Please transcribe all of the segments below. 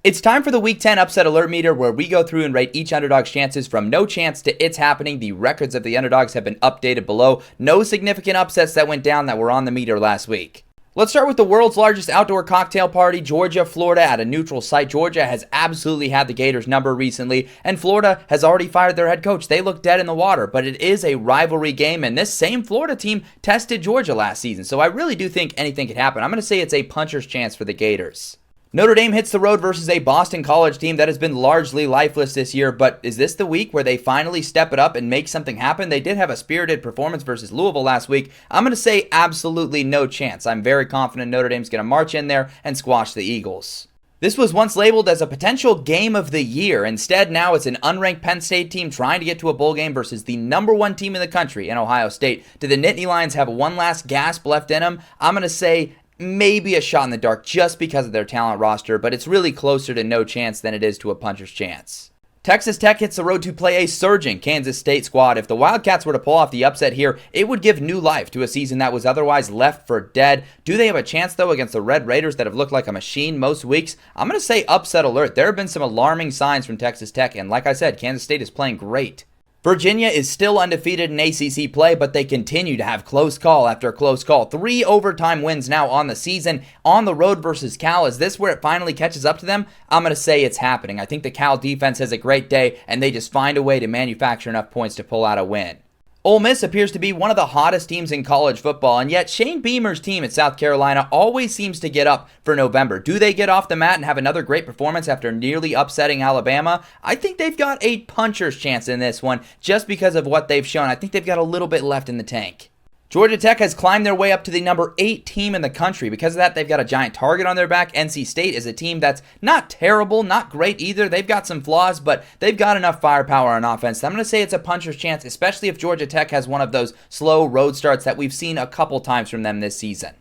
It's time for the Week 10 Upset Alert Meter, where we go through and rate each underdog's chances from no chance to it's happening. The records of the underdogs have been updated below. No significant upsets that went down that were on the meter last week. Let's start with the world's largest outdoor cocktail party, Georgia, Florida, at a neutral site. Georgia has absolutely had the Gators number recently, and Florida has already fired their head coach. They look dead in the water, but it is a rivalry game, and this same Florida team tested Georgia last season, so I really do think anything could happen. I'm going to say it's a puncher's chance for the Gators. Notre Dame hits the road versus a Boston College team that has been largely lifeless this year, but is this the week where they finally step it up and make something happen? They did have a spirited performance versus Louisville last week. I'm going to say absolutely no chance. I'm very confident Notre Dame's going to march in there and squash the Eagles. This was once labeled as a potential game of the year. Instead, now it's an unranked Penn State team trying to get to a bowl game versus the number one team in the country in Ohio State. Do the Nittany Lions have one last gasp left in them? I'm going to say maybe a shot in the dark just because of their talent roster, but it's really closer to no chance than it is to a puncher's chance. Texas Tech hits the road to play a surging Kansas State squad. If the Wildcats were to pull off the upset here, it would give new life to a season that was otherwise left for dead. Do they have a chance, though, against the Red Raiders that have looked like a machine most weeks? I'm going to say upset alert. There have been some alarming signs from Texas Tech, and like I said, Kansas State is playing great. Virginia is still undefeated in ACC play, but they continue to have close call after close call. 3 overtime wins now on the season on the road versus Cal. Is this where it finally catches up to them? I'm going to say it's happening. I think the Cal defense has a great day, and they just find a way to manufacture enough points to pull out a win. Ole Miss appears to be one of the hottest teams in college football, and yet Shane Beamer's team at South Carolina always seems to get up for November. Do they get off the mat and have another great performance after nearly upsetting Alabama? I think they've got a puncher's chance in this one just because of what they've shown. I think they've got a little bit left in the tank. Georgia Tech has climbed their way up to the number 8 team in the country. Because of that, they've got a giant target on their back. NC State is a team that's not terrible, not great either. They've got some flaws, but they've got enough firepower on offense. I'm going to say it's a puncher's chance, especially if Georgia Tech has one of those slow road starts that we've seen a couple times from them this season.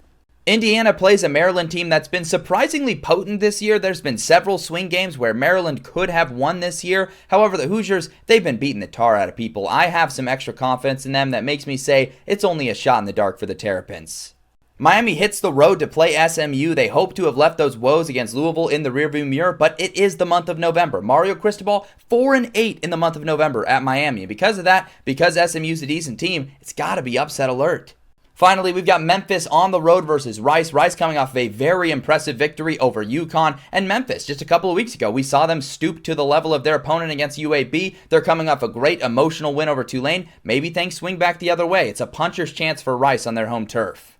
Indiana plays a Maryland team that's been surprisingly potent this year. There's been several swing games where Maryland could have won this year. However, the Hoosiers, they've been beating the tar out of people. I have some extra confidence in them that makes me say it's only a shot in the dark for the Terrapins. Miami hits the road to play SMU. They hope to have left those woes against Louisville in the rearview mirror, but it is the month of November. Mario Cristobal, 4-8 in the month of November at Miami. Because of that, because SMU's a decent team, it's got to be upset alert. Finally, we've got Memphis on the road versus Rice. Rice coming off of a very impressive victory over UConn. And Memphis, just a couple of weeks ago, we saw them stoop to the level of their opponent against UAB. They're coming off a great emotional win over Tulane. Maybe things swing back the other way. It's a puncher's chance for Rice on their home turf.